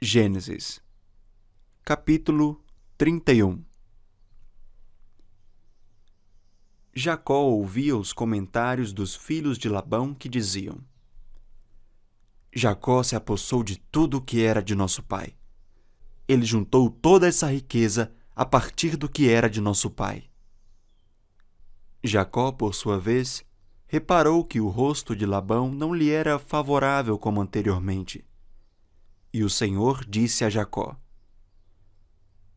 Gênesis, capítulo 31. Jacó ouvia os comentários dos filhos de Labão que diziam: Jacó se apossou de tudo o que era de nosso pai. Ele juntou toda essa riqueza a partir do que era de nosso pai. Jacó, por sua vez, reparou que o rosto de Labão não lhe era favorável como anteriormente. E o Senhor disse a Jacó: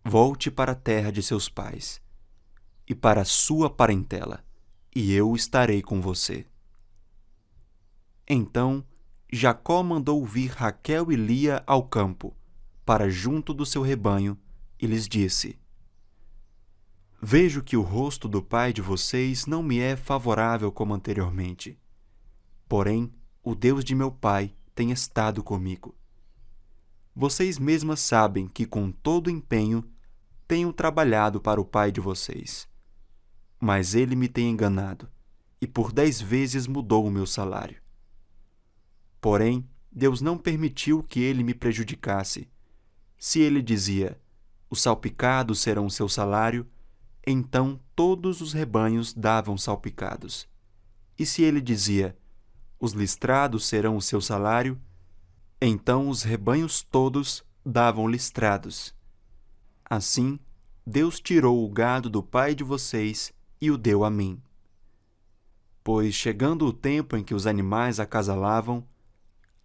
Volte para a terra de seus pais e para a sua parentela, e eu estarei com você. Então Jacó mandou vir Raquel e Lia ao campo, para junto do seu rebanho, e lhes disse: Vejo que o rosto do pai de vocês não me é favorável como anteriormente. Porém, o Deus de meu pai tem estado comigo. Vocês mesmas sabem que com todo empenho tenho trabalhado para o pai de vocês. Mas ele me tem enganado, e por 10 vezes mudou o meu salário. Porém, Deus não permitiu que ele me prejudicasse. Se ele dizia: os salpicados serão o seu salário, então todos os rebanhos davam salpicados. E se ele dizia: os listrados serão o seu salário, então os rebanhos todos davam listrados. Assim, Deus tirou o gado do pai de vocês e o deu a mim. Pois, chegando o tempo em que os animais acasalavam,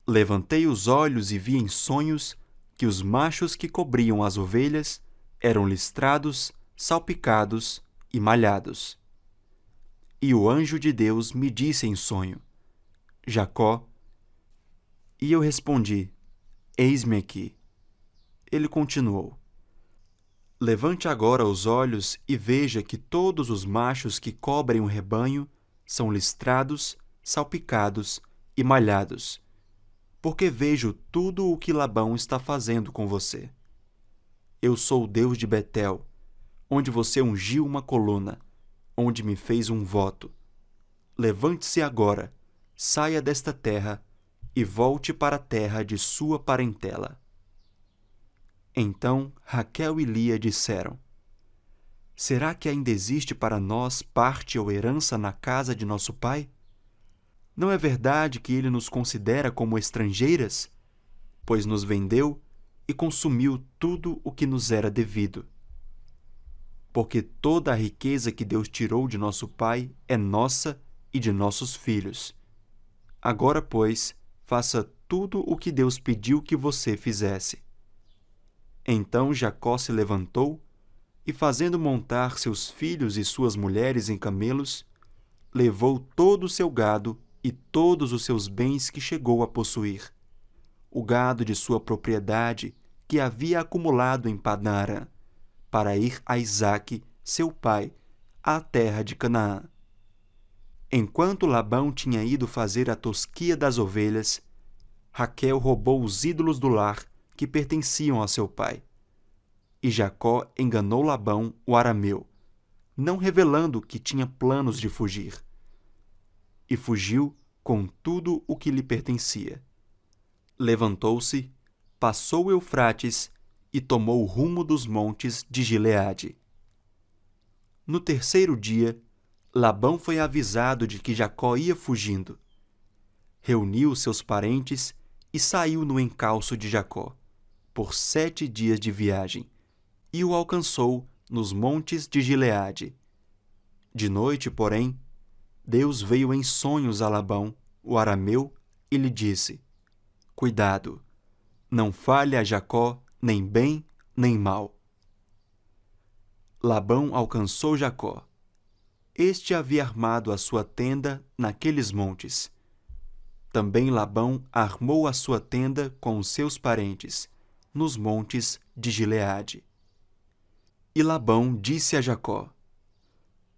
levantei os olhos e vi em sonhos que os machos que cobriam as ovelhas eram listrados, salpicados e malhados. E o anjo de Deus me disse em sonho: Jacó. E eu respondi: Eis-me aqui. Ele continuou: Levante agora os olhos e veja que todos os machos que cobrem o rebanho são listrados, salpicados e malhados, porque vejo tudo o que Labão está fazendo com você. Eu sou o Deus de Betel, onde você ungiu uma coluna, onde me fez um voto. Levante-se agora, saia desta terra e volte para a terra de sua parentela. Então Raquel e Lia disseram: Será que ainda existe para nós parte ou herança na casa de nosso pai? Não é verdade que ele nos considera como estrangeiras? Pois nos vendeu e consumiu tudo o que nos era devido. Porque toda a riqueza que Deus tirou de nosso pai é nossa e de nossos filhos. Agora, pois, faça tudo o que Deus pediu que você fizesse. Então Jacó se levantou e, fazendo montar seus filhos e suas mulheres em camelos, levou todo o seu gado e todos os seus bens que chegou a possuir, o gado de sua propriedade que havia acumulado em Padã-arã, para ir a Isaque, seu pai, à terra de Canaã. Enquanto Labão tinha ido fazer a tosquia das ovelhas, Raquel roubou os ídolos do lar que pertenciam a seu pai. E Jacó enganou Labão, o arameu, não revelando que tinha planos de fugir. E fugiu com tudo o que lhe pertencia. Levantou-se, passou o Eufrates e tomou o rumo dos montes de Gileade. No terceiro dia, Labão foi avisado de que Jacó ia fugindo. Reuniu seus parentes e saiu no encalço de Jacó, por 7 dias de viagem, e o alcançou nos montes de Gileade. De noite, porém, Deus veio em sonhos a Labão, o arameu, e lhe disse: Cuidado, não falhe a Jacó nem bem nem mal. Labão alcançou Jacó. Este havia armado a sua tenda naqueles montes. Também Labão armou a sua tenda com os seus parentes, nos montes de Gileade. E Labão disse a Jacó: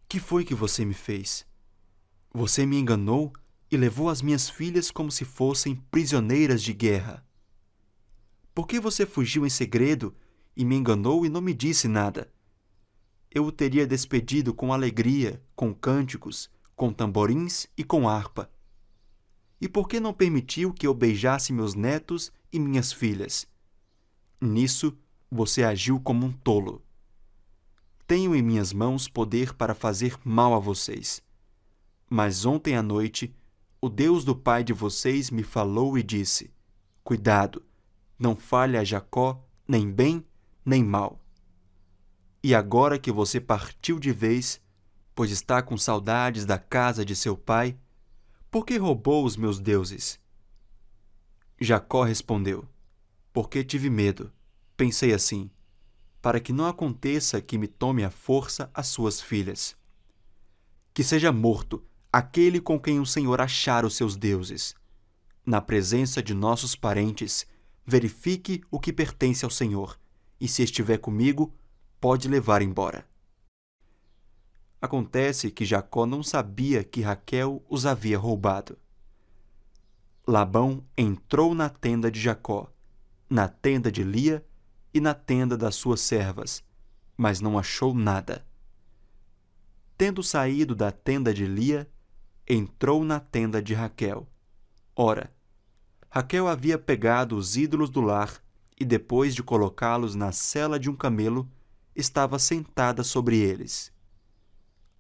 Que foi que você me fez? Você me enganou e levou as minhas filhas como se fossem prisioneiras de guerra. Por que você fugiu em segredo e me enganou e não me disse nada? Eu o teria despedido com alegria, com cânticos, com tamborins e com harpa. E por que não permitiu que eu beijasse meus netos e minhas filhas? Nisso, você agiu como um tolo. Tenho em minhas mãos poder para fazer mal a vocês. Mas ontem à noite, o Deus do pai de vocês me falou e disse: Cuidado, não fale a Jacó nem bem nem mal. E agora que você partiu de vez, pois está com saudades da casa de seu pai, por que roubou os meus deuses? Jacó respondeu: Porque tive medo. Pensei assim: para que não aconteça que me tome à força as suas filhas. Que seja morto aquele com quem o Senhor achar os seus deuses. Na presença de nossos parentes, verifique o que pertence ao Senhor, e se estiver comigo, pode levar embora. Acontece que Jacó não sabia que Raquel os havia roubado. Labão entrou na tenda de Jacó, na tenda de Lia e na tenda das suas servas, mas não achou nada. Tendo saído da tenda de Lia, entrou na tenda de Raquel. Ora, Raquel havia pegado os ídolos do lar e, depois de colocá-los na sela de um camelo, estava sentada sobre eles.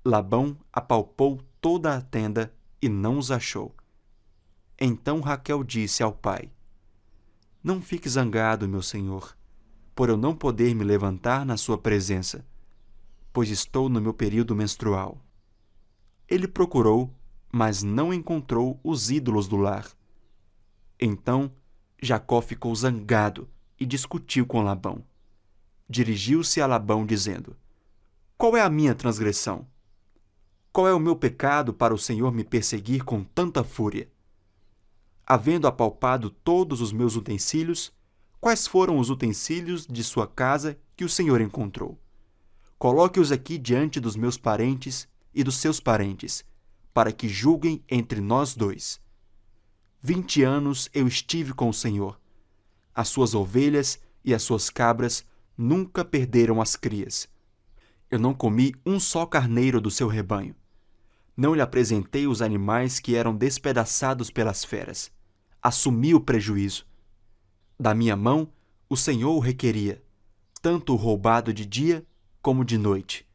Labão apalpou toda a tenda e não os achou. Então Raquel disse ao pai: Não fique zangado, meu senhor, por eu não poder me levantar na sua presença, pois estou no meu período menstrual. Ele procurou, mas não encontrou os ídolos do lar. Então Jacó ficou zangado e discutiu com Labão. Dirigiu-se a Labão dizendo: Qual é a minha transgressão? Qual é o meu pecado para o Senhor me perseguir com tanta fúria? Havendo apalpado todos os meus utensílios, quais foram os utensílios de sua casa que o Senhor encontrou? Coloque-os aqui diante dos meus parentes e dos seus parentes, para que julguem entre nós dois. 20 anos eu estive com o Senhor. As suas ovelhas e as suas cabras nunca perderam as crias. Eu não comi um só carneiro do seu rebanho. Não lhe apresentei os animais que eram despedaçados pelas feras. Assumi o prejuízo. Da minha mão, o Senhor o requeria, tanto o roubado de dia como de noite.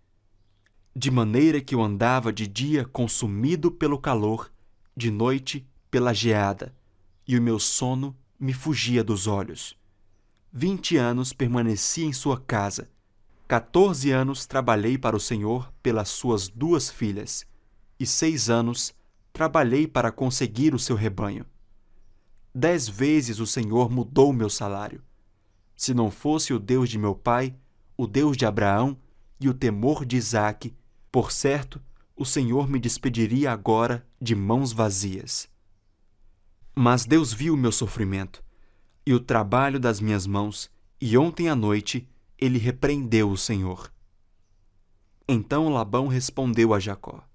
De maneira que eu andava de dia consumido pelo calor, de noite pela geada, e o meu sono me fugia dos olhos. 20 anos permaneci em sua casa. 14 anos trabalhei para o Senhor pelas suas 2 filhas, e 6 anos trabalhei para conseguir o seu rebanho. 10 vezes o Senhor mudou meu salário. Se não fosse o Deus de meu pai, o Deus de Abraão e o temor de Isaque, por certo, o Senhor me despediria agora de mãos vazias. Mas Deus viu o meu sofrimento e o trabalho das minhas mãos, e ontem à noite ele repreendeu o Senhor. Então Labão respondeu a Jacó: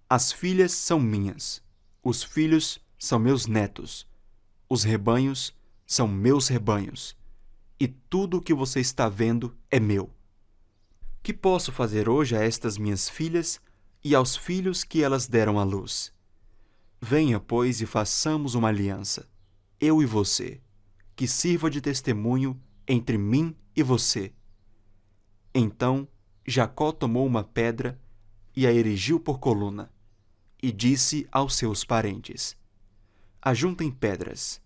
As filhas são minhas, os filhos são meus netos, os rebanhos são meus rebanhos, e tudo o que você está vendo é meu. Que posso fazer hoje a estas minhas filhas e aos filhos que elas deram à luz? Venha, pois, e façamos uma aliança, eu e você, que sirva de testemunho entre mim e você. Então Jacó tomou uma pedra e a erigiu por coluna, e disse aos seus parentes: Ajuntem pedras.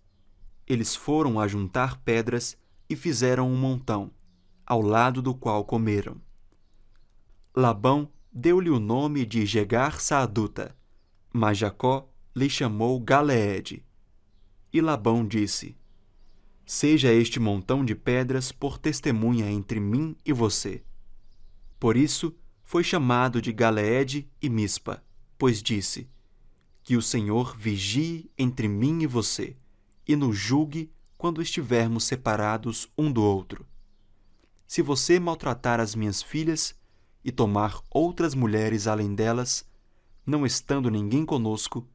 Eles foram ajuntar pedras e fizeram um montão, ao lado do qual comeram. Labão deu-lhe o nome de Jegar-Saaduta, mas Jacó lhe chamou Galeede. E Labão disse: Seja este montão de pedras por testemunha entre mim e você. Por isso foi chamado de Galeede e Mispa, pois disse: Que o Senhor vigie entre mim e você, e nos julgue quando estivermos separados um do outro. Se você maltratar as minhas filhas e tomar outras mulheres além delas, não estando ninguém conosco,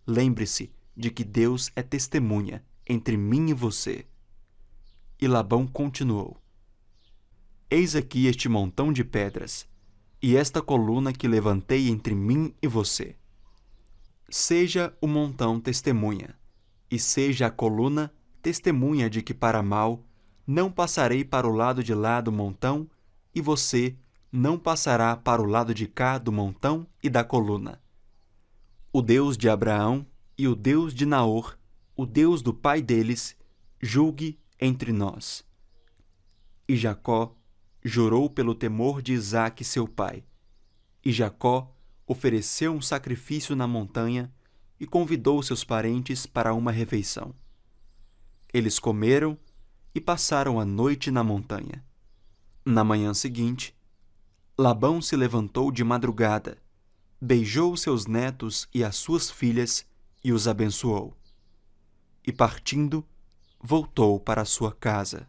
lembre-se de que Deus é testemunha entre mim e você. E Labão continuou: Eis aqui este montão de pedras, e esta coluna que levantei entre mim e você. Seja o montão testemunha, e seja a coluna testemunha de que para mal não passarei para o lado de lá do montão, e você não passará para o lado de cá do montão e da coluna. O Deus de Abraão e o Deus de Naor, o Deus do pai deles, julgue entre nós. E Jacó jurou pelo temor de Isaque seu pai. E Jacó ofereceu um sacrifício na montanha e convidou seus parentes para uma refeição. Eles comeram e passaram a noite na montanha. Na manhã seguinte, Labão se levantou de madrugada, beijou seus netos e as suas filhas e os abençoou. E partindo, voltou para sua casa.